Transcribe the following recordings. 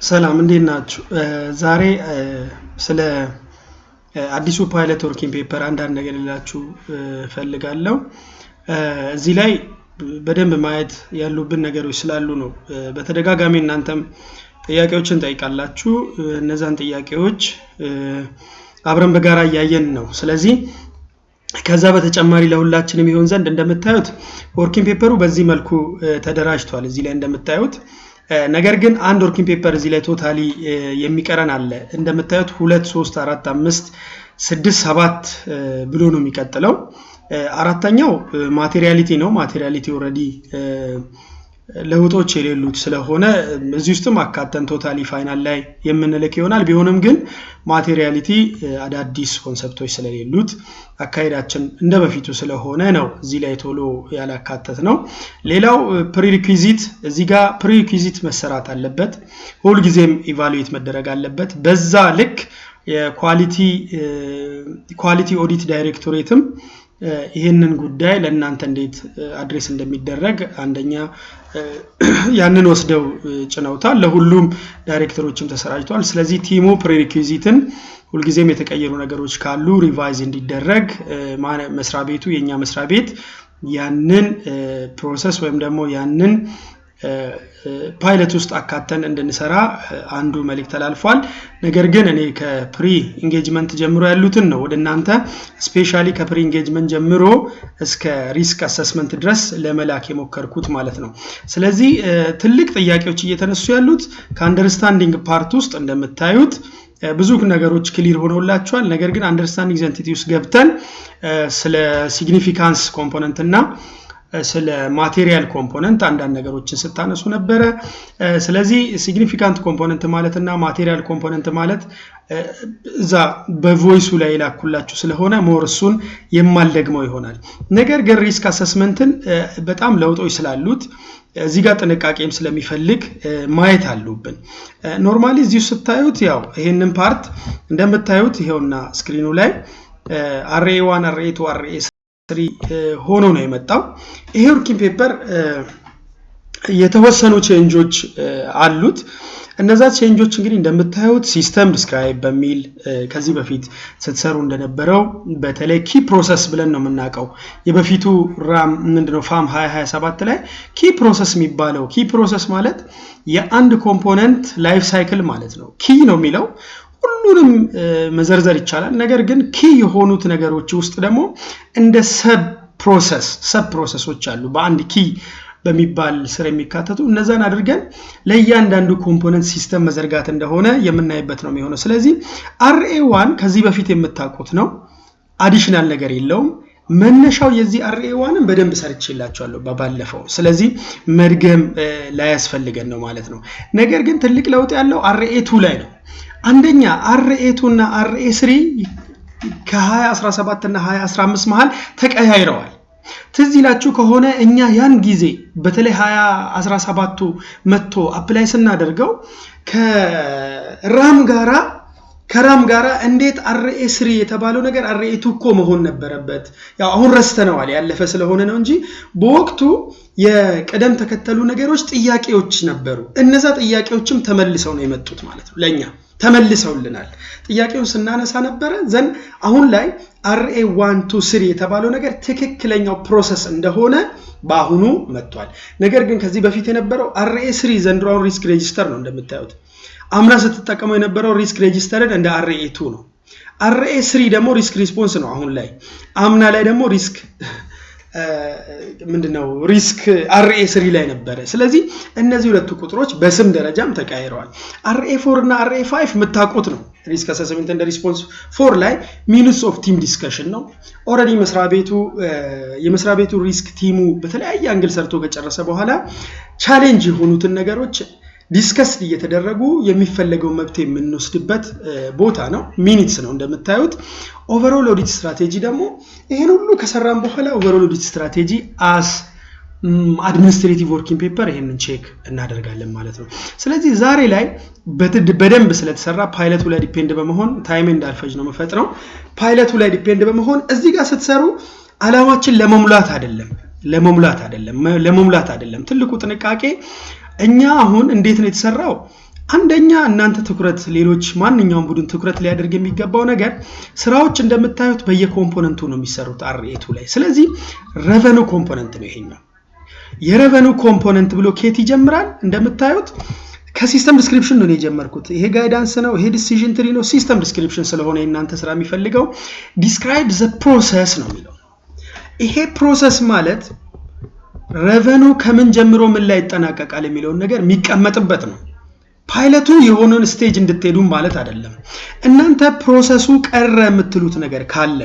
ሰላም እንዴት ናችሁ? ዛሬ ስለ አዲሱ ፓይለት ወርኪንግ ፔፐር አንዳንድ ነገር ልላችሁ ፈልጋለሁ። እዚህ ላይ በደንብ ማየት ያሉብን ነገሮች ስላሉ ነው። በተደጋጋሚ እናንተም ጥያቄዎችን ጠይቃላችሁ። እነዛን ጥያቄዎች አብረን በጋራ ያያየን ነው። ስለዚህ ከዛ በተጨማሪ ለሁላችንም ይሆን ዘንድ እንደምታዩት ወርኪንግ ፔፐሩ በዚህ መልኩ ተደራጅቷል። እዚህ ላይ እንደምታዩት ነገር ግን አንድ ወርኪንግ ፔፐር እዚህ ላይ ቶታሊ የሚቀረን አለ። እንደምታዩት 2 3 4 5 6 7 ብሎ ነው የሚቀጥለው። አራተኛው ማቴሪያሊቲ ነው። ማቴሪያሊቲ ኦሬዲ ለውጦች የሌሉት ስለሆነ እዚህ ውስጥም አካተን ቶታሊ ፋይናል ላይ የምንልክ ይሆናል። ቢሆንም ግን ማቴሪያሊቲ አዳዲስ ኮንሰፕቶች ስለሌሉት አካሄዳችን እንደበፊቱ ስለሆነ ነው እዚህ ላይ ቶሎ ያላካተት ነው። ሌላው ፕሪሪኩዊዚት እዚህ ጋር ፕሪሪኩዊዚት መሰራት አለበት። ሁሉ ጊዜም ኢቫሉዌት መደረግ አለበት። በዛ ልክ የኳሊቲ ኦዲት ዳይሬክቶሬትም ይሄንን ጉዳይ ለእናንተ እንዴት አድሬስ እንደሚደረግ አንደኛ ያንን ወስደው ጭነውታል። ለሁሉም ዳይሬክተሮችም ተሰራጭቷል። ስለዚህ ቲሙ ፕሪሪኩዊዚትን ሁሉ ጊዜም የተቀየሩ ነገሮች ካሉ ሪቫይዝ እንዲደረግ መስሪያ ቤቱ የኛ መስሪያ ቤት ያንን ፕሮሰስ ወይም ደግሞ ያንን ፓይለት ውስጥ አካተን እንድንሰራ አንዱ መልእክት ተላልፏል። ነገር ግን እኔ ከፕሪ ኢንጌጅመንት ጀምሮ ያሉትን ነው ወደ እናንተ ስፔሻሊ ከፕሪ ኢንጌጅመንት ጀምሮ እስከ ሪስክ አሰስመንት ድረስ ለመላክ የሞከርኩት ማለት ነው። ስለዚህ ትልቅ ጥያቄዎች እየተነሱ ያሉት ከአንደርስታንዲንግ ፓርት ውስጥ እንደምታዩት ብዙ ነገሮች ክሊር ሆነውላችኋል። ነገር ግን አንደርስታንዲንግ ኤንቲቲ ውስጥ ገብተን ስለ ሲግኒፊካንስ ኮምፖነንት እና ስለ ማቴሪያል ኮምፖነንት አንዳንድ ነገሮችን ስታነሱ ነበረ። ስለዚህ ሲግኒፊካንት ኮምፖነንት ማለትና ማቴሪያል ኮምፖነንት ማለት እዛ በቮይሱ ላይ ላኩላችሁ ስለሆነ ሞርሱን የማልደግመው ይሆናል። ነገር ግን ሪስክ አሰስመንትን በጣም ለውጦች ስላሉት እዚህ ጋር ጥንቃቄም ስለሚፈልግ ማየት አሉብን። ኖርማሊ እዚሁ ስታዩት ያው ይሄንን ፓርት እንደምታዩት ይሄውና ስክሪኑ ላይ RA1 RA2 RA3 ሆኖ ነው የመጣው። ይሄ ወርኪንግ ፔፐር የተወሰኑ ቼንጆች አሉት። እነዛ ቼንጆች እንግዲህ እንደምታዩት ሲስተም ዲስክራይብ በሚል ከዚህ በፊት ስትሰሩ እንደነበረው በተለይ ኪ ፕሮሰስ ብለን ነው የምናውቀው። የበፊቱ ራም ምንድነው ፋም 2027 ላይ ኪ ፕሮሰስ የሚባለው ኪ ፕሮሰስ ማለት የአንድ ኮምፖነንት ላይፍ ሳይክል ማለት ነው። ኪ ነው የሚለው ሁሉንም መዘርዘር ይቻላል። ነገር ግን ኪ የሆኑት ነገሮች ውስጥ ደግሞ እንደ ሰብ ፕሮሰሶች አሉ በአንድ ኪ በሚባል ስር የሚካተቱ እነዛን አድርገን ለእያንዳንዱ ኮምፖነንት ሲስተም መዘርጋት እንደሆነ የምናይበት ነው የሚሆነው። ስለዚህ RA1 ከዚህ በፊት የምታውቁት ነው። አዲሽናል ነገር የለውም። መነሻው የዚህ RA1ን በደንብ ሰርቼላችኋለሁ ባለፈው። ስለዚህ መድገም ላይ ያስፈልገን ነው ማለት ነው። ነገር ግን ትልቅ ለውጥ ያለው RA2 ላይ ነው። አንደኛ RA2 እና RA3 ከ2017 እና 2015 መሃል ተቀያይረዋል። ትዝ ይላችሁ ከሆነ እኛ ያን ጊዜ በተለይ 2017 መጥቶ አፕላይ ስናደርገው ከራም ጋራ እንዴት RA3 የተባለው ነገር RA2 እኮ መሆን ነበረበት። ያው አሁን ረስተነዋል ያለፈ ስለሆነ ነው እንጂ በወቅቱ የቀደም ተከተሉ ነገሮች ጥያቄዎች ነበሩ። እነዛ ጥያቄዎችም ተመልሰው ነው የመጡት ማለት ነው። ለኛ ተመልሰውልናል። ጥያቄውን ስናነሳ ነበረ ዘን አሁን ላይ RA1 2 3 የተባለው ነገር ትክክለኛው ፕሮሰስ እንደሆነ በአሁኑ መጥቷል። ነገር ግን ከዚህ በፊት የነበረው RA3 ዘንድሮውን ሪስክ ሬጂስተር ነው እንደምታዩት። አምና ስትጠቀመው የነበረው ሪስክ ሬጂስተርን እንደ RA2 ነው። RA3 ደግሞ ሪስክ ሪስፖንስ ነው አሁን ላይ። አምና ላይ ደግሞ ሪስክ ሪስክ RA3 ላይ ነበረ። ስለዚህ እነዚህ ሁለቱ ቁጥሮች በስም ደረጃም ተቀያይረዋል። RA4 እና RA5 የምታውቁት ነው። ሪስክ አሰስመንት እንደ ሪስፖንስ 4 ላይ ሚኒትስ ኦፍ ቲም ዲስከሽን ነው። ኦሬዲ የመስሪያ ቤቱ ሪስክ ቲሙ በተለያየ አንግል ሰርቶ ከጨረሰ በኋላ ቻሌንጅ የሆኑትን ነገሮች ዲስከስ እየተደረጉ የሚፈለገው መብት የምንወስድበት ቦታ ነው። ሚኒትስ ነው እንደምታዩት። ኦቨርኦል ኦዲት ስትራቴጂ ደግሞ ይሄን ሁሉ ከሰራን በኋላ ኦቨርኦል ኦዲት ስትራቴጂ አስ አድሚኒስትሬቲቭ ወርኪንግ ፔፐር ይሄንን ቼክ እናደርጋለን ማለት ነው። ስለዚህ ዛሬ ላይ በደንብ ስለተሰራ ፓይለቱ ላይ ዲፔንድ በመሆን ታይም እንዳልፈጅ ነው መፈጥረው። ፓይለቱ ላይ ዲፔንድ በመሆን እዚህ ጋር ስትሰሩ አላማችን ለመሙላት አይደለም። ትልቁ ጥንቃቄ እኛ አሁን እንዴት ነው የተሰራው? አንደኛ እናንተ ትኩረት ሌሎች ማንኛውም ቡድን ትኩረት ሊያደርግ የሚገባው ነገር ስራዎች እንደምታዩት በየኮምፖነንቱ ነው የሚሰሩት R8 ላይ ስለዚህ ሬቨኑ ኮምፖነንት ነው ይሄኛው የሬቨኑ ኮምፖነንት ብሎ ኬት ይጀምራል እንደምታዩት ከሲስተም ዲስክሪፕሽን ነው የጀመርኩት ይሄ ጋይዳንስ ነው ይሄ ዲሲዥን ትሪ ነው ሲስተም ዲስክሪፕሽን ስለሆነ እናንተ ስራ የሚፈልገው ዲስክራይብ ዘ ፕሮሰስ ነው የሚለው ይሄ ፕሮሰስ ማለት ሬቨኑ ከምን ጀምሮ ምን ላይ ይጠናቀቃል የሚለው ነገር የሚቀመጥበት ነው ፓይለቱ የሆነን ስቴጅ እንድትሄዱ ማለት አይደለም እናንተ ፕሮሰሱ ቀረ የምትሉት ነገር ካለ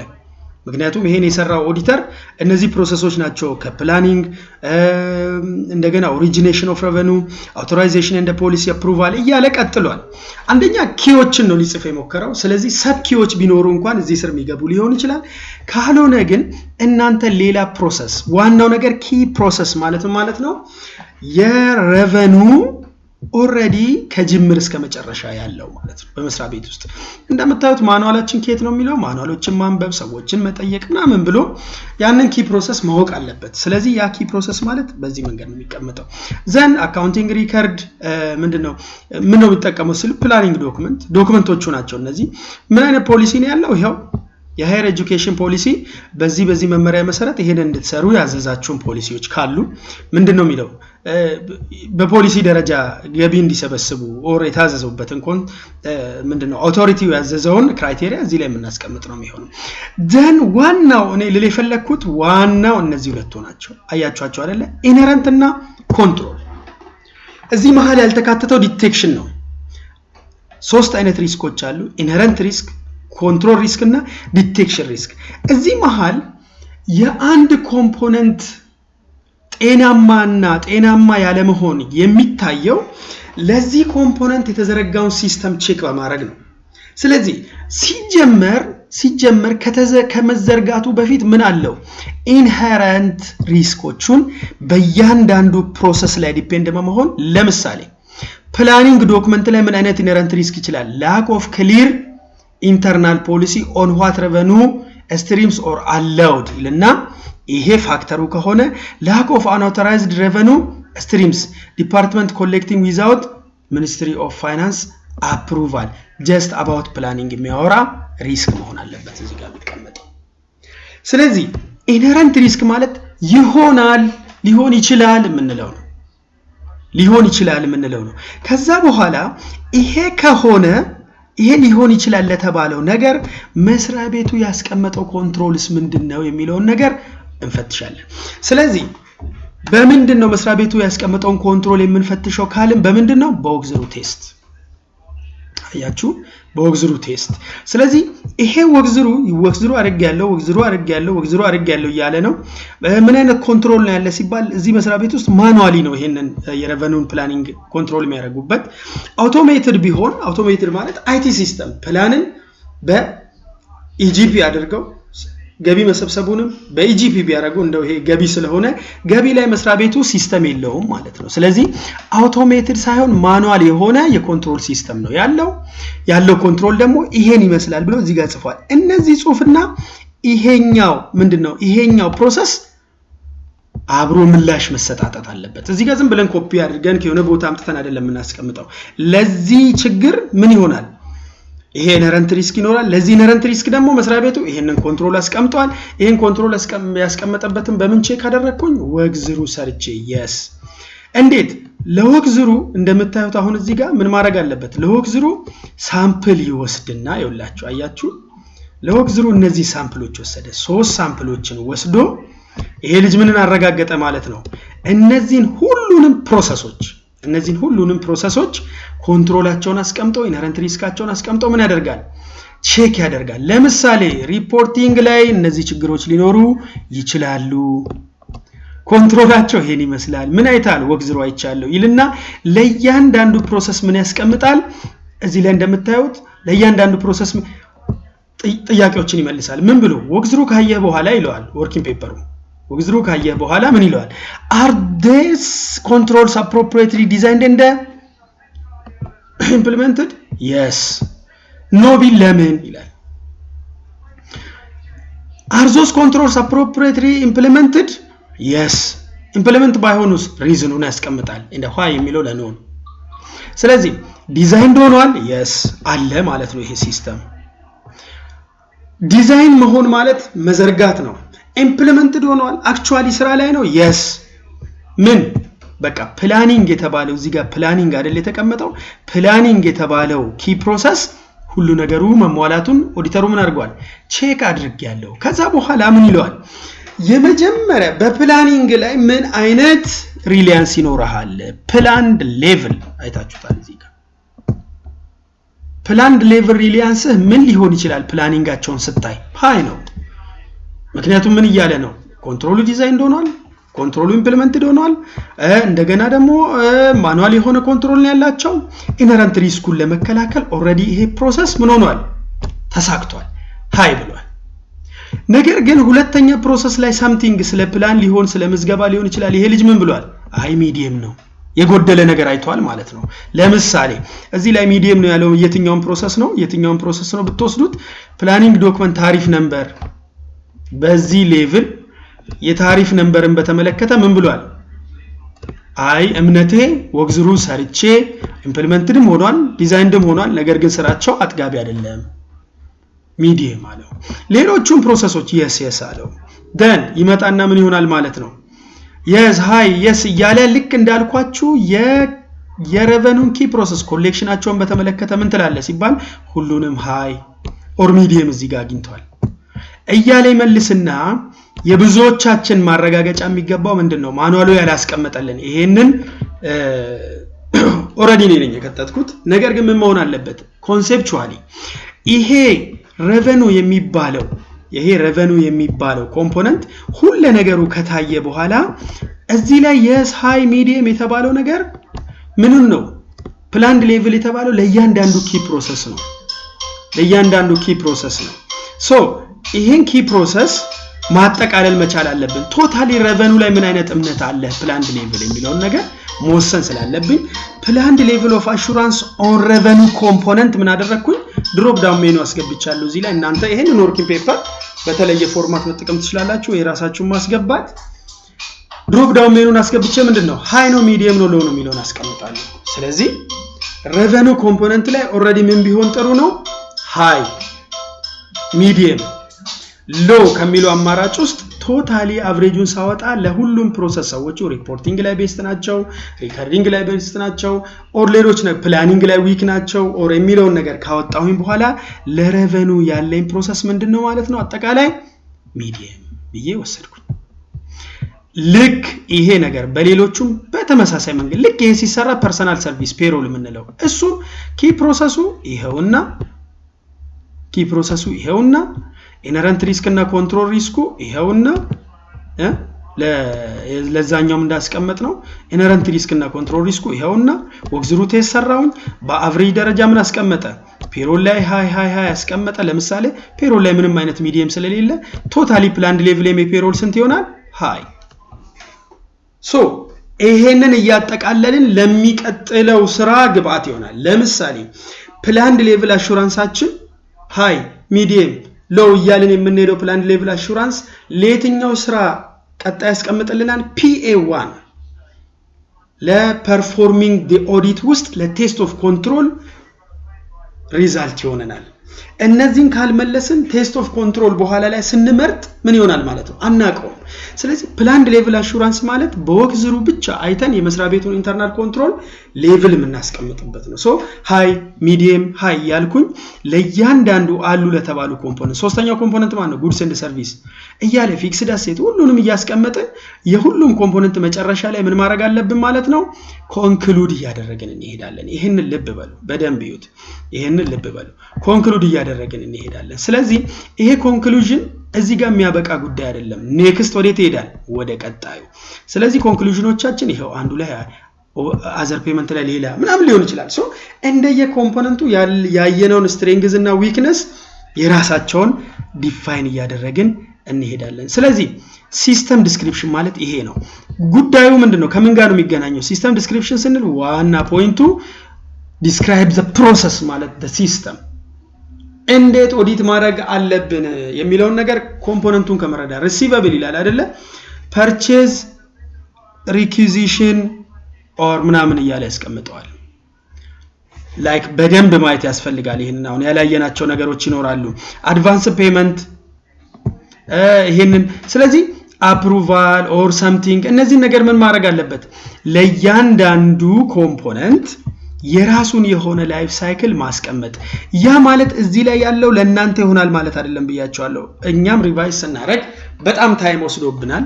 ምክንያቱም ይሄን የሰራው ኦዲተር እነዚህ ፕሮሰሶች ናቸው ከፕላኒንግ እንደገና ኦሪጂኔሽን ኦፍ ሬቨኑ አውቶራይዜሽን ኤንድ ፖሊሲ አፕሩቫል እያለ ቀጥሏል አንደኛ ኪዎችን ነው ሊጽፍ የሞከረው ስለዚህ ሰብ ኪዎች ቢኖሩ እንኳን እዚህ ስር የሚገቡ ሊሆን ይችላል ካልሆነ ግን እናንተ ሌላ ፕሮሰስ ዋናው ነገር ኪ ፕሮሰስ ማለት ነው የሬቨኑ ኦሬዲ ከጅምር እስከ መጨረሻ ያለው ማለት ነው በመስሪያ ቤት ውስጥ እንደምታዩት ማኑዋላችን ኬት ነው የሚለው ማኑዋሎችን ማንበብ ሰዎችን መጠየቅ ምናምን ብሎ ያንን ኪ ፕሮሰስ ማወቅ አለበት ስለዚህ ያ ኪ ፕሮሰስ ማለት በዚህ መንገድ ነው የሚቀመጠው ዘን አካውንቲንግ ሪከርድ ምንድነው የሚጠቀመው ስለ ፕላኒንግ ዶክመንቶቹ ናቸው እነዚህ ምን አይነት ፖሊሲ ነው ያለው ይሄው የሃየር ኤጁኬሽን ፖሊሲ በዚህ መመሪያ መሰረት ይሄን እንድትሰሩ ያዘዛችሁን ፖሊሲዎች ካሉ ምንድነው የሚለው በፖሊሲ ደረጃ ገቢ እንዲሰበስቡ ኦር የታዘዙበትን ምንድነው አውቶሪቲው ያዘዘውን ክራይቴሪያ እዚህ ላይ የምናስቀምጥ ነው የሚሆነው ዘን ዋናው እኔ ልል የፈለኩት ዋናው እነዚህ ሁለቱ ናቸው አያችኋቸው አይደለ ኢንሄረንት እና ኮንትሮል እዚህ መሃል ያልተካተተው ዲቴክሽን ነው ሶስት አይነት ሪስኮች አሉ ኢንሄረንት ሪስክ ኮንትሮል ሪስክ እና ዲቴክሽን ሪስክ እዚህ መሃል የአንድ ኮምፖነንት ጤናማ ያለ መሆን የሚታየው ለዚህ ኮምፖነንት የተዘረጋውን ሲስተም ቼክ በማድረግ ነው ስለዚህ ሲጀመር ከመዘርጋቱ በፊት ምን አለው ኢንሄረንት ሪስኮቹን በእያንዳንዱ ፕሮሰስ ላይ ዲፔንድ በመሆን ለምሳሌ ፕላኒንግ ዶክመንት ላይ ምን አይነት ኢንሄረንት ሪስክ ይችላል lack of clear internal policy on what revenue streams or allowed ይልና ይሄ ፋክተሩ ከሆነ lack of unauthorized revenue streams department collecting without ministry of finance approval just about planning የሚያወራ ሪስክ መሆን አለበት እዚህ ጋር ተቀመጠው ስለዚህ inherent risk ማለት ሊሆን ይችላል የምንለው ነው ከዛ በኋላ ይሄ ሊሆን ይችላል ለተባለው ነገር መስሪያ ቤቱ ያስቀመጠው ኮንትሮልስ ምንድነው የሚለው ነገር እንፈትሻለን ስለዚህ በምንድነው መስሪያ ቤቱ ያስቀመጠውን ኮንትሮል የምንፈትሸው ካልን በምንድነው በኦግዚሩ ቴስት አያችሁ በኦግዚሩ ቴስት ስለዚህ ይሄ ወግዝሩ አድርጌያለሁ ያለ ነው ምን አይነት ኮንትሮል ነው ያለ ሲባል እዚህ መስሪያ ቤት ውስጥ ማኑዋሊ ነው ይሄንን የሬቨኑን ፕላኒንግ ኮንትሮል የሚያደርጉበት አውቶሜትድ ቢሆን አውቶሜትድ ማለት አይቲ ሲስተም ፕላንን በኢጂፒ አድርገው ገቢ መሰብሰቡንም በኢጂፒ ቢያደርጉ እንደው ይሄ ገቢ ስለሆነ ገቢ ላይ መስሪያ ቤቱ ሲስተም የለውም ማለት ነው ስለዚህ አውቶሜትድ ሳይሆን ማኑዋል የሆነ የኮንትሮል ሲስተም ነው ያለው ኮንትሮል ደግሞ ይሄን ይመስላል ብሎ እዚህ ጋር ጽፏል እነዚህ ጽሁፍና ይሄኛው ፕሮሰስ አብሮ ምላሽ መሰጣጣት አለበት እዚህ ጋር ዝም ብለን ኮፒ አድርገን ከሆነ ቦታ አምጥተን አይደለም እናስቀምጠው ለዚህ ችግር ምን ይሆናል ይሄ ኢንሄረንት ሪስክ ይኖራል ለዚህ ኢንሄረንት ሪስክ ደግሞ መስሪያ ቤቱ ይሄንን ኮንትሮል አስቀምጧል ይሄን ኮንትሮል ያስቀመጠበትን በምን ቼክ አደረኩኝ ወግዝሩ ሰርቼ yes እንዴት ለወግዝሩ እንደምታዩት አሁን እዚህ ጋር ምን ማድረግ አለበት ለወግዝሩ ሳምፕል ይወስድና ይውላችሁ አያችሁ ለወግዝሩ እነዚህ ሳምፕሎች ወሰደ 3 ሳምፕሎችን ወስዶ ይሄ ልጅ ምንን አረጋገጠ ማለት ነው እነዚህን ሁሉንም ፕሮሰሶች ኮንትሮላቸውን አስቀምጦ ኢንሄረንት ሪስካቸውን አስቀምጦ ምን ያደርጋል ቼክ ያደርጋል ለምሳሌ ሪፖርቲንግ ላይ እነዚህ ችግሮች ሊኖሩ ይችላሉ ኮንትሮላቸው ይሄን ይመስላል ምን አይታል ወግዝሩ አይቻለው ይልና ለእያንዳንዱ ፕሮሰስ ምን ያስቀምጣል እዚህ ላይ እንደምታዩት ለእያንዳንዱ ፕሮሰስ ጥያቄዎችን ይመልሳል ምን ብሎ ወግዝሩ ካየ በኋላ ይለዋል ወርኪንግ ፔፐሩ ወግዝሩ ካየ በኋላ ምን ይለዋል are these controls appropriately designed and implemented yes no ቢለምን ይላል are those controls appropriately implemented yes implement ባይሆኑስ ሪዝኑን ያስቀምጣል እንደ why የሚለው ለነው ስለዚህ ዲዛይን ሆኗል yes አለ ማለት ነው ይሄ ሲስተም ዲዛይን መሆን ማለት መዘርጋት ነው ኢምፕሊመንትድ ሆኗል አክቹአሊ ስራ ላይ ነው yes ምን በቃ ፕላኒንግ የተባለው እዚህ ጋር ፕላኒንግ አይደል የተቀመጠው ፕላኒንግ የተባለው ኪ ፕሮሰስ ሁሉ ነገሩ መሟላቱን ኦዲተሩ ምን አድርጓል ቼክ አድርጌያለሁ ከዛ በኋላ ምን ይለዋል የመጀመሪያ በፕላኒንግ ላይ ምን አይነት ሪሊያንስ ይኖርሃል ፕላንድ ሌቭል አይታችሁታል እዚህ ጋር ፕላንድ ሌቭል ሪሊያንስ ምን ሊሆን ይችላል ፕላኒንጋቸውን ስታይ ሃይ ነው ምክንያቱም ምን ይያለ ነው ኮንትሮሉ ዲዛይን ሆኗል ኮንትሮሉ ኢምፕሊመንትድ ሆኗል እንደገና ደግሞ ማኑዋል የሆነ ኮንትሮል ነው ያላቸው ኢነረንት ሪስኩን ለመከላከል ኦሬዲ ይሄ ፕሮሰስ ምን ሆኗል ተሳክቷል ሃይ ብሏል ነገር ግን ሁለተኛ ፕሮሰስ ላይ ሳምቲንግ ስለ ፕላን ሊሆን ስለ ምዝገባ ሊሆን ይችላል ይሄ ልጅ ምን ብሏል አይ ሚዲየም ነው የጎደለ ነገር አይቷል ማለት ነው ለምሳሌ እዚህ ላይ ሚዲየም ነው ያለው የትኛውን ፕሮሰስ ነው ብትወስዱት ፕላኒንግ ዶክመንት ታሪፍ ነምበር በዚህ ሌቭል የታሪፍ ነምበርን በተመለከተ ምን ብሏል አይ እምነቴ ወግዝሩ ሰርቼ ኢምፕሊመንትድም ሆኗል ዲዛይንድም ሆኗል ነገር ግን ስራቸው አጥጋቢ አይደለም ሚዲየም አለው ሌሎቹም ፕሮሰሶች yes አለው then ይመጣና ምን ይሆናል ማለት ነው yes high yes እያለ ልክ እንዳልኳችሁ የሬቨኑን ኪ ፕሮሰስ ኮሌክሽናቸውን በተመለከተ ምን ትላለ ሲባል ሁሉንም high or medium እዚህ ጋር አግኝቷል እያለ ይመልስና የብዙዎቻችን ማረጋገጫ የሚገባው ምንድነው ማኑዋሉ ያላስቀመጠልን ይሄንን ኦሬዲ ነኝ የከተትኩት ነገር ግን ምን መሆን አለበት ኮንሴፕቹአሊ ይሄ ሬቨኑ የሚባለው ኮምፖነንት ሁሉ ነገሩ ከታየ በኋላ እዚህ ላይ yes high medium የተባለው ነገር ምኑን ነው ፕላንድ ሌቭል የተባለው ለእያንዳንዱ ኪ ፕሮሰስ ነው ሶ ይሄን ኪ ፕሮሰስ ማጠቃለል መቻል አለብን ቶታሊ ሬቨኑ ላይ ምን አይነት እምነት አለ ፕላንድ ሌቭል የሚለው ነገር መወሰን ስላለብኝ ፕላንድ ሌቭል ኦፍ አሹራንስ ኦን ሬቨኑ ኮምፖነንት ምን አደረኩኝ ድሮፕ ዳውን ሜኑ አስገብቻለሁ እዚህ ላይ እናንተ ይሄንን ወርኪንግ ፔፐር በተለየ ፎርማት መጠቀም ትችላላችሁ የራሳችሁን ማስገባት ድሮፕ ዳውን ሜኑን አስገብቼ ምንድነው ሃይ ነው ሚዲየም ነው ሎው ነው የሚለውን አስቀምጣለሁ ስለዚህ ሬቨኑ ኮምፖነንት ላይ ኦሬዲ ምን ቢሆን ጥሩ ነው ሃይ ሚዲየም ሎው ከሚለው አማራጭ ውስጥ ቶታሊ አቨሬጁን ሳወጣ ለሁሉም ፕሮሰስ ሰዎች ሪፖርቲንግ ላይ ቤስት ናቸው ሪከርዲንግ ላይ ቤስት ናቸው ኦር ሌሎች ነው ፕላኒንግ ላይ ዊክ ናቸው ኦር የሚለው ነገር ካወጣሁኝ በኋላ ለሬቨኑ ያለኝ ፕሮሰስ ምንድነው ማለት ነው አጠቃላይ ሚዲየም ብዬ ወሰድኩኝ ልክ ይሄ ነገር በሌሎቹም በተመሳሳይ መንገድ ልክ ይሄ ሲሰራ ፐርሰናል ሰርቪስ ፔሮል የምንለው እሱ ኪ ፕሮሰሱ ይሄውና ኢነረንት ሪስክ እና ኮንትሮል ሪስኩ ይሄውና ለዛኛውም እንዳስቀመጥ ነው ኢነረንት ሪስክ እና ኮንትሮል ሪስኩ ይሄውና ወግዝሩ ተሰራውን በአቨሬጅ ደረጃ ምን አስቀመጠ ፔሮል ላይ ሃይ አስቀመጠ ለምሳሌ ፔሮል ላይ ምንም አይነት ሚዲየም ስለሌለ ቶታሊ ፕላንድ ሌቭል የፔሮል ስንት ይሆናል ሃይ ሶ ይሄንን ያጠቃለልን ለሚቀጥለው ስራ ግብአት ይሆናል ለምሳሌ ፕላንድ ሌቭል አሹራንሳችን ሃይ ሚዲየም ሎው እያልን የምንሄደው ፕላንድ ሌቭል አሹራንስ ለየትኛው ስራ ቀጣይ ያስቀምጥልናል PA1 ለፐርፎርሚንግ ዲ ኦዲት ውስጥ ለቴስት ኦፍ ኮንትሮል ሪዛልት ይሆነናል እነዚህን ካልመለስን ቴስት ኦፍ ኮንትሮል በኋላ ላይ ስንመርጥ ምን ይሆናል ማለት ነው አናቀው ስለዚህ ፕላንድ ሌቭል አሹራንስ ማለት በወግዝሩ ብቻ አይተን የመስሪያ ቤቱን ኢንተርናል ኮንትሮል ሌቭል የምናስቀምጥበት ነው ሶ ሃይ ሚዲየም ሃይ ያልኩኝ ለእያንዳንዱ አሉ ለተባሉ ኮምፖነንት ሶስተኛው ኮምፖነንት ማለት ነው ጉድስ ኤንድ ሰርቪስ እያለ ፊክስድ አሴት ሁሉንም ያስቀመጥን የሁሉም ኮምፖነንት መጨረሻ ላይ ምን ማድረግ አለብን ማለት ነው ኮንክሉድ ያደረግን እንሄዳለን ይሄንን ልብ በሉ በደንብ ይዩት ይሄንን ልብ በሉ ኮንክሉድ ያደረግን እንሄዳለን ስለዚህ ይሄ ኮንክሉዥን እዚህ ጋር የሚያበቃ ጉዳይ አይደለም ኔክስት ወዴት ይሄዳል ወደ ቀጣዩ ስለዚህ ኮንክሉዥኖቻችን ይሄው አንዱ ላይ አዘር ፔመንት ላይ ሌላ ምናምን ሊሆን ይችላል ሶ እንደየ ኮምፖነንቱ ያየነውን ስትሬንግዝ እና ዊክነስ የራሳቸውን ዲፋይን ያደረግን እንሄዳለን ስለዚህ ሲስተም ዲስክሪፕሽን ማለት ይሄ ነው ጉዳዩ ምንድነው ከምን ጋር ነው የሚገናኘው ሲስተም ዲስክሪፕሽን ስንል ዋና ፖይንቱ describe the process ማለት the system እንዴት ኦዲት ማድረግ አለብን የሚለውን ነገር ኮምፖነንቱን ከመረዳ ሪሲቨብል ይላል አይደለ purchase requisition or ምናምን እያለ ያስቀምጠዋል ላይክ በደንብ ማየት ያስፈልጋል ይሄንን አሁን ያላየናቸው ነገሮች ይኖራሉ አድቫንስ ፔመንት ይሄንን ስለዚህ approval or something እነዚህ ነገር ምን ማድረግ አለበት ለእያንዳንዱ ኮምፖነንት የራሱን የሆነ ላይፍ ሳይክል ማስቀመጥ ያ ማለት እዚህ ላይ ያለው ለእናንተ ይሆናል ማለት አይደለም ብያቸዋለሁ እኛም ሪቫይዝ ስናደርግ በጣም ታይም ወስዶብናል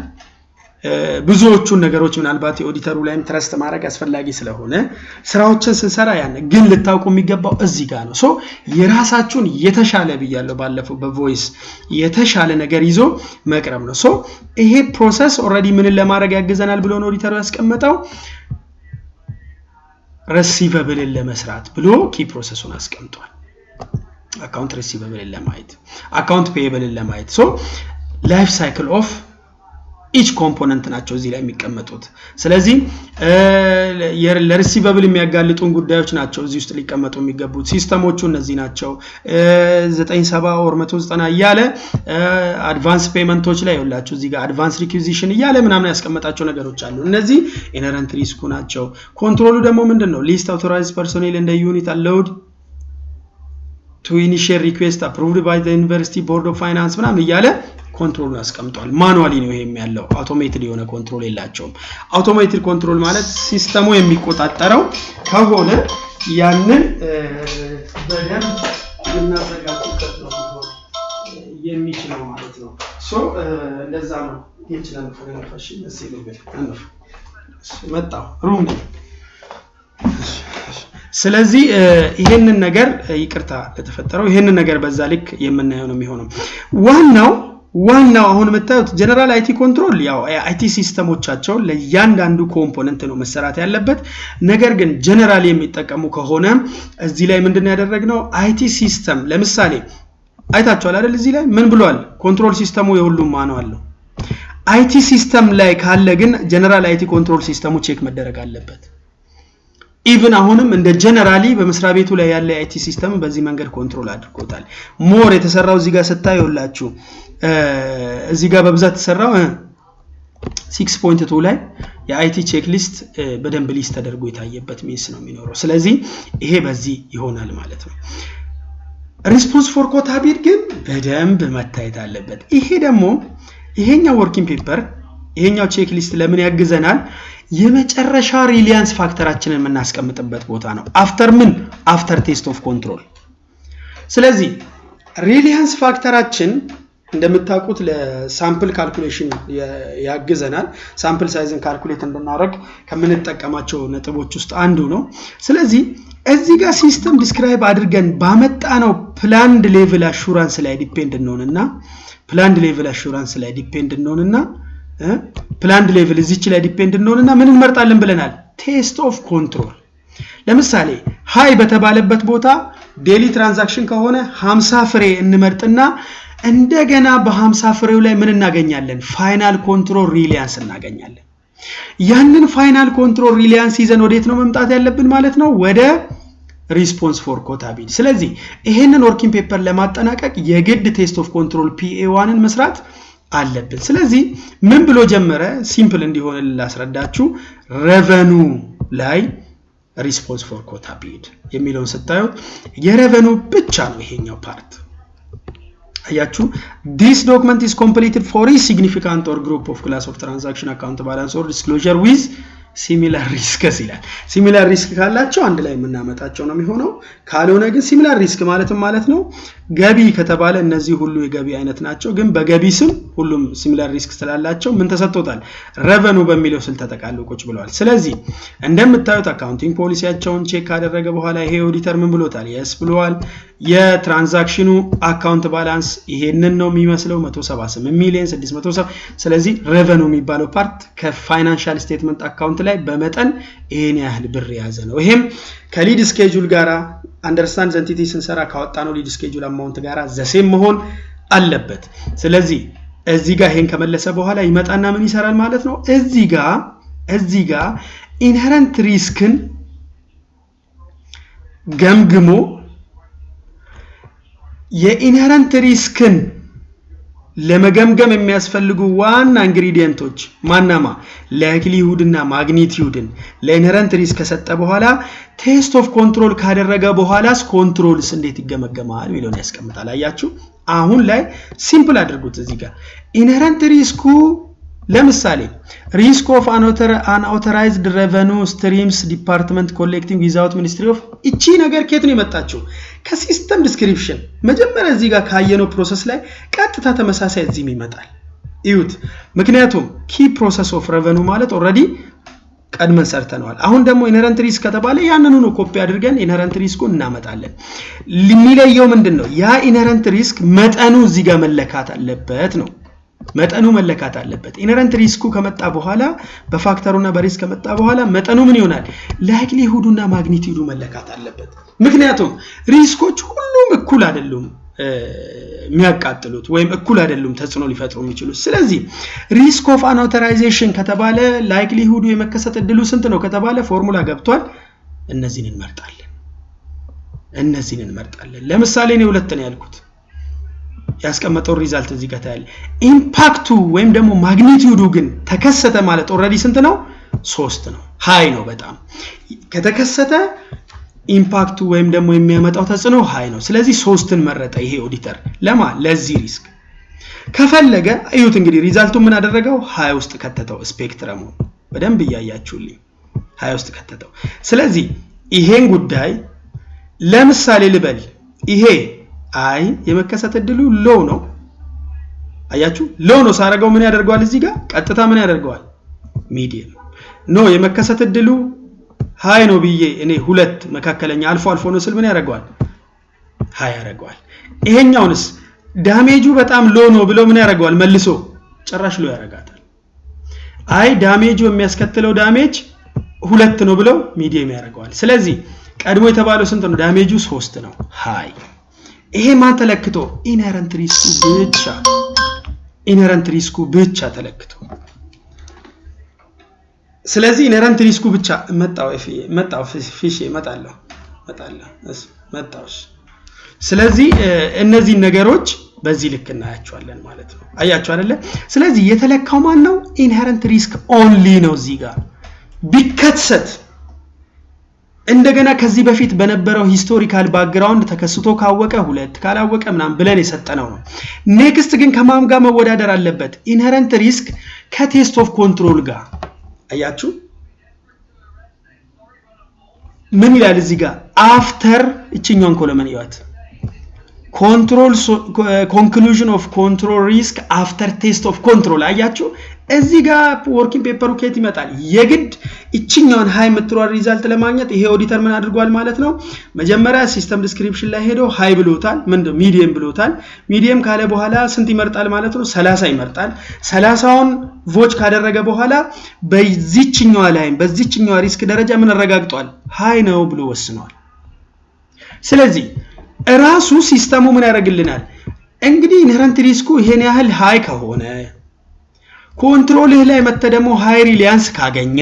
ብዙዎቹን ነገሮች ምናልባት የኦዲተሩ ላይም ትረስት ማድረግ አስፈላጊ ስለሆነ ስራዎችን ስንሰራ ያን ግን ልታውቁ የሚገባው እዚህ ጋር ነው ሶ የራሳችሁን የተሻለ ብያለሁ ባለፈው በቮይስ የተሻለ ነገር ይዞ መቅረብ ነው ሶ ይሄ ፕሮሰስ ኦሬዲ ምን ለማድረግ ያግዘናል ብሎ ነው ኦዲተሩ ያስቀመጠው receivable ለመስራት ብሎ ኪ ፕሮሰሱን አስቀምጧል አካውንት receivable ለማየት አካውንት payable ለማየት ሶ ላይፍ ሳይክል ኦፍ each component ናቸው እዚህ ላይ የሚቀመጡት ስለዚህ ለሪሲቨብል የሚያጋልጡን ጉዳዮች ናቸው እዚህ ውስጥ ሊቀመጡ የሚገቡት ሲስተሞቹ እነዚህ ናቸው 97 or 190 እያለ አድቫንስ ፔመንቶች ላይ ይወላችሁ እዚህ ጋር አድቫንስ ሪኩዊዚሽን እያለ ምናምን ያስቀመጣቸው ነገሮች አሉ እነዚህ ኢነረንት ሪስኩ ናቸው ኮንትሮሉ ደግሞ ምንድነው ሊስት አውቶራይዝድ ፐርሶኔል እንደ ዩኒት አላውድ to initiate request approved by the university board of finance ምናምን እያለ ኮንትሮል ያስቀምጣል ማኑዋሊ ነው ይሄም ያለው አውቶሜትድ የሆነ ኮንትሮል የላቸውም አውቶሜትድ ኮንትሮል ማለት ሲስተሙ የሚቆጣጠረው ከሆነ ያንን በደንብ እናዘጋጅበት ነው የሚችለው ማለት ነው ሶ እንደዛ ነው ይችላል ፈረንፋሽ መስይልበት አንፍ መጣው ሩም ስለዚህ ይሄንን ነገር ይቅርታ ለተፈጠረው ይሄንን ነገር በዛ ልክ የምናየው ነው የሚሆነው ዋናው አሁን መጣው ጀነራል አይቲ ኮንትሮል ያው አይቲ ሲስተሞቻቸው ለእያንዳንዱ ኮምፖነንት ነው መሰራት ያለበት ነገር ግን ጀነራል የሚጠቀሙ ከሆነ እዚህ ላይ ምንድነው ያደረግነው አይቲ ሲስተም ለምሳሌ አይታችኋል አይደል እዚህ ላይ ምን ብሏል ኮንትሮል ሲስተሙ የሁሉም ማኑዋል ነው አይቲ ሲስተም ላይ ካለ ግን ጀነራል አይቲ ኮንትሮል ሲስተሙ ቼክ መደረግ አለበት ኢቭን አሁንም እንደ ጀነራሊ በመስሪያ ቤቱ ላይ ያለ አይቲ ሲስተም በዚህ መንገድ ኮንትሮል አድርጎታል ሞር የተሰራው እዚህ ጋር ስታዩላችሁ እዚህ ጋር በብዛት ተሰራው 6.2 ላይ የአይቲ ቼክ ሊስት በደንብ ሊስት ተደርጎ የታየበት ሜስ ነው የሚኖረው ስለዚህ ይሄ በዚህ ይሆናል ማለት ነው ሪስፖንስ ፎር ኮታ ቢድ ግን በደንብ መታየት አለበት ይሄ ደግሞ ይሄኛው ወርኪንግ ፔፐር ይሄኛው ቼክ ሊስት ለምን ያግዘናል የመጨረሻ ሪሊያንስ ፋክተራችንን የምናስቀምጥበት ቦታ ነው አፍተር ቴስት ኦፍ ኮንትሮል ስለዚህ ሪሊያንስ ፋክተራችን እንደምታውቁት ለሳምፕል ካልኩሌሽን ያግዘናል ሳምፕል ሳይዝን ካልኩሌት እንድናደርግ ከምንጠቀማቸው ነጥቦች ውስጥ አንዱ ነው ስለዚህ እዚህ ጋር ሲስተም ዲስክራይብ አድርገን ባመጣነው ፕላንድ ሌቭል አሹራንስ ላይ ዲፔንድ እንሆንና ፕላንድ ሌቭል እዚች ላይ ዲፔንድ እንሆንና ምን እንመርጣለን ብለናል ቴስት ኦፍ ኮንትሮል ለምሳሌ ሃይ በተባለበት ቦታ ዴሊ ትራንዛክሽን ከሆነ 50 ፍሬ እንመርጥና እንደገና በ50 ፍሬው ላይ ምን እናገኛለን ፋይናል ኮንትሮል ሪሊያንስ እናገኛለን ያንን ፋይናል ኮንትሮል ሪሊያንስ ይዘን ወዴት ነው መምጣት ያለብን ማለት ነው ወደ ሪስፖንስ ፎር ኮታ ቢድ ስለዚህ ይሄንን ወርኪንግ ፔፐር ለማጠናቀቅ የግድ ቴስት ኦፍ ኮንትሮል PA1ን መስራት አለብን ስለዚህ ምን ብሎ ጀመረ ሲምፕል እንዲሆን ላስረዳችሁ ሬቨኑ ላይ ሪስፖንስ ፎር ኮታ ቢድ የሚለውን ስታዩት የሬቨኑ ብቻ ነው ይሄኛው ፓርት አያችሁ this document is completed for a significant or group of class of transaction account balance or disclosure with similar risk ይላል similar risk ካላቸው አንድ ላይ የምናመጣቸው ነው የሚሆነው ካልሆነ ግን similar risk ማለት ነው ገቢ ከተባለ እነዚህ ሁሉ የገቢ አይነት ናቸው ግን በገቢ ስም ሁሉም similar risk ስላላቸው ምን ተሰጥቶታል revenue በሚለው ስል ተጠቃለው ቁጭ ብለዋል ስለዚህ እንደምታዩት አካውንቲንግ ፖሊሲያቸውን ቼክ ካደረገ በኋላ ይሄ ኦዲተር ምን ብሎታል yes ብለዋል የትራንዛክሽኑ አካውንት ባላንስ ይሄንን ነው የሚመስለው 178 ሚሊዮን 670 ስለዚህ revenue የሚባለው ፓርት ከፋይናንሻል ስቴትመንት አካውንት ላይ በመጠን ይሄን ያህል ብር ያዘ ነው ይሄም ከሊድ ስኬጁል ጋራ አንደርስታንድ ዘንቲቲ ስንሰራ ካወጣነው ሊድ ስኬጁል አማውንት ጋራ ዘሴም መሆን አለበት ስለዚህ እዚህ ጋር ይሄን ከመለሰ በኋላ ይመጣና ምን ይሰራል ማለት ነው እዚህ ጋር ኢንሄረንት ሪስክን ገምግሞ የኢንሄረንት ሪስክን ለመገምገም የሚያስፈልጉ ዋና ኢንግሪዲየንቶች ማናማ ላይክሊሁድ እና ማግኒቲዩድን ለኢንሄረንት ሪስክ ከሰጠ በኋላ ቴስት ኦፍ ኮንትሮል ካደረገ በኋላስ ኮንትሮልስ እንዴት ይገመገማል ሚሊዮን ያስቀምጣል። አያችሁ አሁን ላይ ሲምፕል አድርጉት እዚህ ጋር ኢንሄረንት ሪስኩ ለምሳሌ risk of unauthorized revenue streams department collecting without ministry of እቺ ነገር ከየት ነው የመጣችው ከሲስተም ዲስክሪፕሽን መጀመሪያ እዚህ ጋር ካየነው ፕሮሰስ ላይ ቀጥታ ተመሳሳይ እዚህም ይመጣል እዩት ምክንያቱም key process of revenue ማለት ኦሬዲ ቀድመን ሰርተናል አሁን ደግሞ ኢንሄረንት ሪስክ ከተባለ ያንኑ ነው ኮፒ አድርገን ኢንሄረንት ሪስኩን እናመጣለን የሚለየው ምንድነው ያ ኢንሄረንት ሪስክ መጠኑ እዚህ ጋር መለካት አለበት ነው መጠኑ መለካት አለበት ኢንሄረንት ሪስኩ ከመጣ በኋላ በፋክተሩና በሪስክ ከመጣ በኋላ መጠኑ ምን ይሆናል ላይክሊሁዱና ማግኒቲዩዱ መለካት አለበት ምክንያቱም ሪስኮች ሁሉም እኩል አይደሉም የሚያቃጥሉት ወይም እኩል አይደሉም ተጽዕኖ ሊፈጥሩ የሚችሉት ስለዚህ risk of unauthorization ከተባለ ላይክሊሁዱ የመከሰት እድሉ ስንት ነው ከተባለ ፎርሙላ ገብቷል እነዚህን እንመርጣለን ለምሳሌ ነው ሁለት ነው ያልኩት ያስቀመጠው ሪዛልት እዚህ ጋር ታያለ ኢምፓክቱ ወይም ደግሞ ማግኒቲዩዱ ግን ተከሰተ ማለት ኦሬዲ ስንት ነው 3 ነው ሃይ ነው በጣም ከተከሰተ ኢምፓክቱ ወይም ደግሞ የሚያመጣው ተጽዕኖ ሃይ ነው ስለዚህ 3ን መረጠ ይሄ ኦዲተር ለዚህ ሪስክ ከፈለገ እዩት እንግዲህ ሪዛልቱ ምን አደረገው ሃይ ውስጥ ከተተው ስፔክትረሙ በደንብ ያያያችሁልኝ ሃይ ውስጥ ከተተው ስለዚህ ይሄን ጉዳይ ለምሳሌ ልበል ይሄ አይ የመከሰት እድሉ ሎው ነው አያችሁ ሎው ነው ሳረጋው ምን ያደርጋል እዚህ ጋር ቀጥታ ምን ያደርጋል ሚዲየም ኖ የመከሰት እድሉ ሃይ ነው ብዬ እኔ ሁለት መካከለኛ አልፎ ነው ስል ምን ያደርጋል ሃይ ያደርጋል ይሄኛውንስ ዳሜጁ በጣም ሎው ነው ብሎ ምን ያደርጋል መልሶ ጭራሽ ሎው ያደርጋታል አይ ዳሜጁ የሚያስከትለው ዳሜጅ 2 ነው ብለው ሚዲየም ያደርጋል ስለዚህ ቀድሞ የተባለው ስንት ነው ዳሜጁ 3 ነው ሃይ ይሄ ማን ተለክቶ ኢንሄረንት ሪስኩ ብቻ ተለክቶ ስለዚህ ኢንሄረንት ሪስኩ ብቻ መጣው ፊሽ መጣለው ስለዚህ እነዚህ ነገሮች በዚህ ልክ እናያቸዋለን ማለት ነው አያችሁ አይደለ ስለዚህ የተለካው ማን ነው ኢንሄረንት ሪስክ ኦንሊ ነው እዚህ ጋር ቢከሰት እንደገና ከዚህ በፊት በነበረው ሂስቶሪካል ባክግራውንድ ተከስቶ ካወቀ 2 ካላወቀ ምናም ብለን የሰጠነው ነው ኔክስት ግን ከማን ጋር መወዳደር አለበት ኢንሄረንት ሪስክ ከቴስት ኦፍ ኮንትሮል ጋር አያችሁ ምን ይላል እዚህ ጋር አፍተር እቺኛውን ኮለመን ይዋት control conclusion of control risk after test of control አያችሁ እዚህ ጋር ወርኪንግ ፔፐሩ ከየት ይመጣል የግድ እቺኛውን ሃይ የምትሯል ሪዛልት ለማግኘት ይሄ ኦዲተር ምን አድርጓል ማለት ነው መጀመሪያ ሲስተም ዲስክሪፕሽን ላይ ሄዶ ሃይ ብሎታል ምንድነው ሚዲየም ብሎታል ሚዲየም ካለ በኋላ ስንት ይመርጣል ማለት ነው 30 ይመርጣል 30ውን ቮች ካደረገ በኋላ በዚህኛው ሪስክ ደረጃ ምን አረጋግጧል ሃይ ነው ብሎ ወስኗል ስለዚህ ራሱ ሲስተሙ ምን ያደርግልናል እንግዲህ ኢንሄረንት ሪስኩ ይሄን ያህል ሃይ ከሆነ ኮንትሮል ላይ መተደሞ ሃይ ሪሊያንስ ካገኘ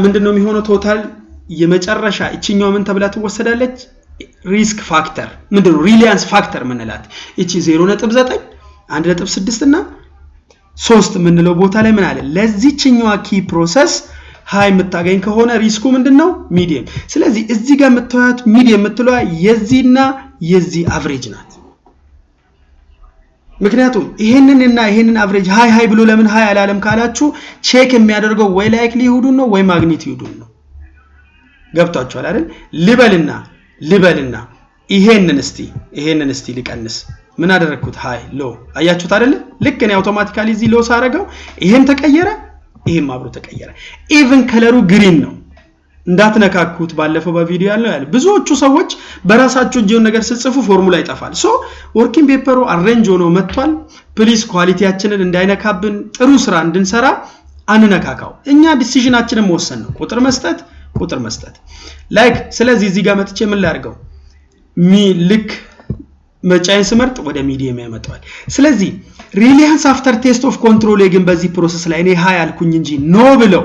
ምንድነው የሚሆነው ቶታል የመጨረሻ እቺኛው ምን ተብላ ትወሰዳለች ሪስክ ፋክተር ምንድነው ሪሊያንስ ፋክተር ምንላት እቺ 0.9 1.6 እና 3 ምንለው ቦታ ላይ ምን አለ ለዚህኛው ኪ ፕሮሰስ ሃይ የምታገኝ ከሆነ ሪስኩ ምንድነው ሚዲየም ስለዚህ እዚህ ጋር የምትዋት ሚዲየም የምትለዋ የዚህና የዚህ አቨሬጅ ናት ምክንያቱም ይሄንን አቨሬጅ ሃይ ብሎ ለምን ሃይ አላለም ካላችሁ ቼክ የሚያደርገው ወይ ላይክሊሁዱን ነው ወይ ማግኒቲዩዱን ነው ገብታችኋል አይደል ልበልና ይሄንን እስቲ ልቀንስ ምን አደረኩት ሃይ ሎ አያችሁት አይደል ልክ እኔ አውቶማቲካሊ እዚህ ሎ ሳረጋው ይሄም ተቀየረ ይሄም አብሮ ተቀየረ ኢቭን ከለሩ ግሪን ነው እንዳትነካኩት ባለፈው በቪዲዮ ያለው ብዙዎቹ ሰዎች በራሳቸው ጂኦን ነገር ሲጽፉ ፎርሙላ ይጣፋል ሶ ወርኪንግ ፔፐሩ አሬንጅ ሆኖ መጥቷል ፕሊዝ ኳሊቲያችንን እንዳይነካብን ጥሩ ስራ እንድንሰራ አንነካካው እኛ ዲሲዥናችንን መወሰን ነው ቁጥር መስጠት ላይክ ስለዚህ እዚህ ጋር መጥቼ ምን ላርገው ልክ መጫይን ስመርጥ ወደ ሚዲየም ያመጣዋል ስለዚህ ሪሊያንስ አፍተር ቴስት ኦፍ ኮንትሮል ግን በዚህ ፕሮሰስ ላይ እኔ ሃይ አልኩኝ እንጂ ኖ ብለው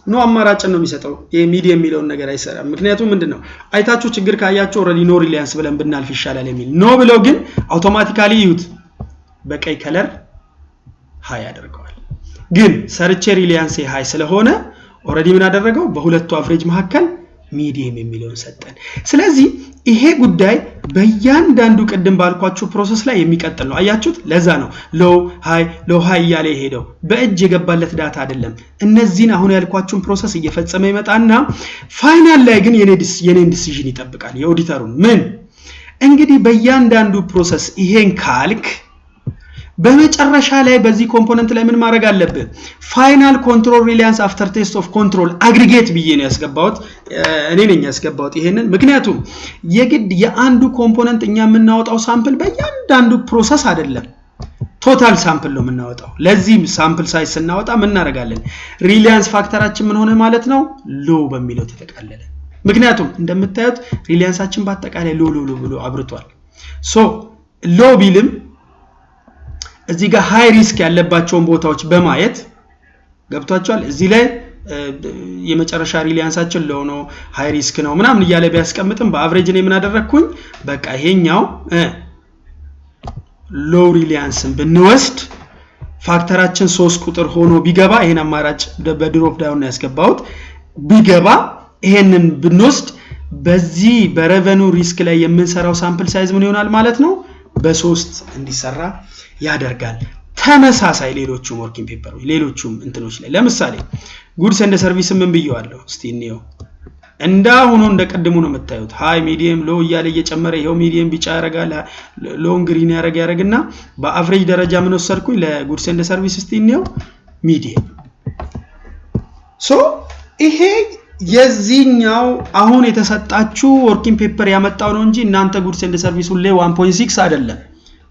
ኖ አማራጭ ነው የሚሰጠው ሚዲየም የሚለውን ነገር አይሰራም ምክንያቱም ምንድነው አይታችሁ ችግር ካያችሁ ኦሬዲ ኖ ሪሊያንስ ብለን ብናልፍ ይሻላል የሚል ኖ ብለው ግን አውቶማቲካሊ ዩት በቀይ ከለር ሃይ ያደርገዋል ግን ሰርቼ ሪሊያንስ ሃይ ስለሆነ ኦሬዲ ምን አደረገው በሁለቱ አቨሬጅ መካከል ሚዲየም የሚለውን ሰጠን ስለዚህ ይሄ ጉዳይ በእያንዳንዱ ቀደም ባልኳችሁ ፕሮሰስ ላይ የሚቀጥል ነው አያችሁት ለዛ ነው ሎው ሃይ ያለ ሄደው በእጅ የገባለት ዳታ አይደለም እነዚህን አሁን ያልኳችሁን ፕሮሰስ እየፈጸመ ይመጣና ፋይናል ላይ ግን የኔን ዲሲዥን ይጠብቃል የኦዲተሩን ምን እንግዲህ በእያንዳንዱ ፕሮሰስ ይሄን ካልክ በመጨረሻ ላይ በዚህ ኮምፖነንት ላይ ምን ማድረግ አለበት ፋይናል ኮንትሮል ሪሊያንስ አፍተር ቴስት ኦፍ ኮንትሮል አግሪጌት ብዬ ነው ያስገባውት እኔ ነኝ ያስገባውት ይሄንን ምክንያቱም የግድ የአንዱ ኮምፖነንት እኛ የምናወጣው ሳምፕል በእያንዳንዱ ፕሮሰስ አይደለም ቶታል ሳምፕል ነው የምናወጣው ለዚህ ሳምፕል ሳይዝ ስናወጣ ምን እናደርጋለን ሪሊያንስ ፋክተራችን ምን ሆነ ማለት ነው ሎ በሚለው ተጠቃለለ ምክንያቱም እንደምታዩት ሪሊያንሳችን በአጠቃላይ ሎ ብሎ አብርቷል ሶ ሎ ቢልም እዚህ ጋር ሃይ ሪስክ ያለባቸውን ቦታዎች በማየት ገብቷቸዋል እዚህ ላይ የመጨረሻ ሪሊያንሳችን ለሆነ ሃይ ሪስክ ነው ምናምን ይያለ ቢያስቀምጥም በአቨሬጅ ነው ምን አደረኩኝ በቃ ይሄኛው ሎው ሪሊያንስን ብንወስድ ፋክተራችን 3 ቁጥር ሆኖ ቢገባ ይሄን አማራጭ በድሮፕ ዳውን ነው ያስገባውት ቢገባ ይሄንን ብንወስድ በዚህ በሬቨኑ ሪስክ ላይ የምንሰራው ሳምፕል ሳይዝ ምን ይሆናል ማለት ነው በ3 እንዲሰራ ያደርጋል ተመሳሳይ ሌሎቹም ወርኪንግ ፔፐሮች ሌሎቹም እንትኖች ላይ ለምሳሌ ጉድስ ኤንድ ሰርቪስ ምን ብየዋለሁ እስቲ እንየው እንዳሁኑ እንደቀድሙ ነው መታየት ሃይ ሚዲየም ሎ እያለ እየጨመረ ይሄው ሚዲየም ቢጫ ያረጋል ሎንግ ግሪን ያረጋና በአቨሬጅ ደረጃ ምን ወሰድኩኝ ለጉድስ ኤንድ ሰርቪስ እስቲ እንየው ሚዲየም ሶ ይሄ የዚህኛው አሁን የተሰጣችሁ ወርኪንግ ፔፐር ያመጣው ነው እንጂ እናንተ ጉድስ ኤንድ ሰርቪስ ሁሌ 1.6 አይደለም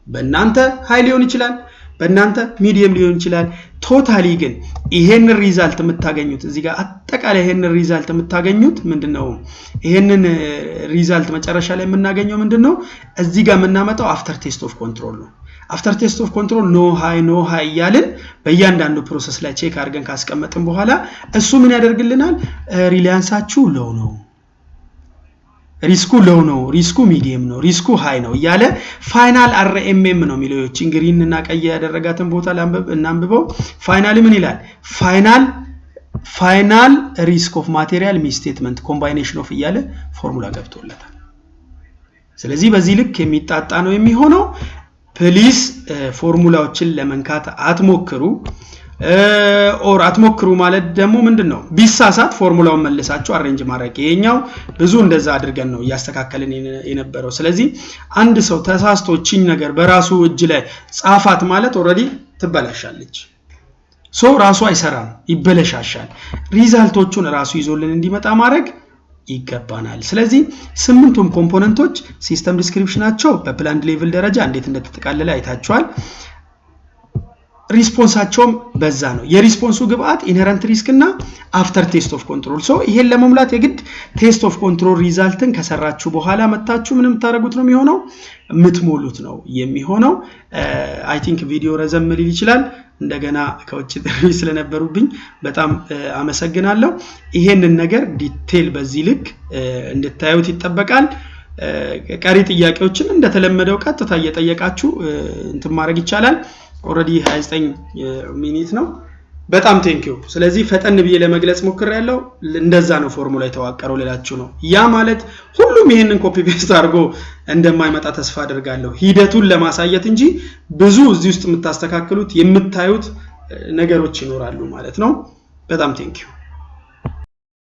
በእናንተ ሃይ ሊሆን ይችላል በእናንተ ሚዲየም ሊሆን ይችላል ቶታሊ ግን ይሄን ሪዛልት የምታገኙት እዚህ ጋር አጠቃላይ ይሄን ሪዛልት የምታገኙት ምንድነው ይሄንን ሪዛልት መጨረሻ ላይ የምናገኘው ምንድነው እዚህ ጋር የምናመጣው አፍተር ቴስት ኦፍ ኮንትሮል ነው አፍተር ቴስት ኦፍ ኮንትሮል ኖ ሃይ ያልን በእያንዳንዱ ፕሮሰስ ላይ ቼክ አድርገን ካስቀመጥን በኋላ እሱ ምን ያደርግልናል ሪሊያንሳችሁ ሎው ነው ሪስኩ ሎው ነው ሪስኩ ሚዲየም ነው ሪስኩ ሃይ ነው ያለ ፋይናል አርኤምኤም ነው ሚሊዮችን ግሪን እና ቀይ ያደረጋትን ቦታ እናንብበው ፋይናሊ ምን ይላል ፋይናል ሪስክ ኦፍ ማቴሪያል ሚስቴትመንት ኮምባይኔሽን ኦፍ ይያለ ፎርሙላ ገብቶለታል ስለዚህ በዚህ ልክ የሚጣጣ ነው የሚሆነው ፕሊስ ፎርሙላዎችን ለመንካት አትሞክሩ ኦር አትሞክሩ ማለት ደግሞ ምንድነው ቢሳሳት ፎርሙላውን መልሳችሁ አሬንጅ ማድረግ ይሄኛው ብዙ እንደዛ አድርገን ነው ያስተካከለን የነበረው ስለዚህ አንድ ሰው ተሳስቶችኝ ነገር በራሱ እጅ ላይ ጻፋት ማለት ኦሬዲ ትበላሻለች ሶ ራሱ አይሰራም ይበለሻሻል ሪዛልቶቹን ራሱ ይዞልን እንዲመጣ ማድረግ ይገባናል ስለዚህ 8ቱም ኮምፖነንቶች ሲስተም ዲስክሪፕሽናቸው በፕላንድ ሌቭል ደረጃ እንዴት እንደተጠቃለለ አይታችኋል ሪስፖንሳቸውም በዛ ነው የሪስፖንሱ ግብአት ኢንሄረንት ሪስክ እና አፍተር ቴስት ኦፍ ኮንትሮል ሶ ይሄን ለመሙላት የግድ ቴስት ኦፍ ኮንትሮል ሪዛልትን ከሰራችሁ በኋላ መጣችሁ ምንም ታረጉት ነው የሚሆነው ምትሞሉት ነው የሚሆነው አይ ቲንክ ቪዲዮ ረዘም ሊል ይችላል እንደገና ከውጭ ጥሪ ስለነበሩብኝ በጣም አመሰግናለሁ ይሄንን ነገር ዲቴል በዚህ ልክ እንድታዩት ይጠበቃል ቀሪ ጥያቄዎችን እንደተለመደው ቀጥታ እየጠየቃችሁ እንትን ማድረግ ይቻላል ኦሬዲ 29 ሚኒት ነው በጣም ቴንኪው ስለዚህ ፈጠን ብዬ ለመግለጽ ሞክሬያለሁ እንደዛ ነው ፎርሙላ የተዋቀረው ለላችሁ ነው ያ ማለት ሁሉም ይሄንን ኮፒ ፔስት አድርጎ እንደማይመጣ ተስፋ አደርጋለሁ ሂደቱን ለማሳየት እንጂ ብዙ እዚህ ውስጥ የምታስተካክሉት የምታዩት ነገሮች ይኖራሉ ማለት ነው በጣም ቴንኪው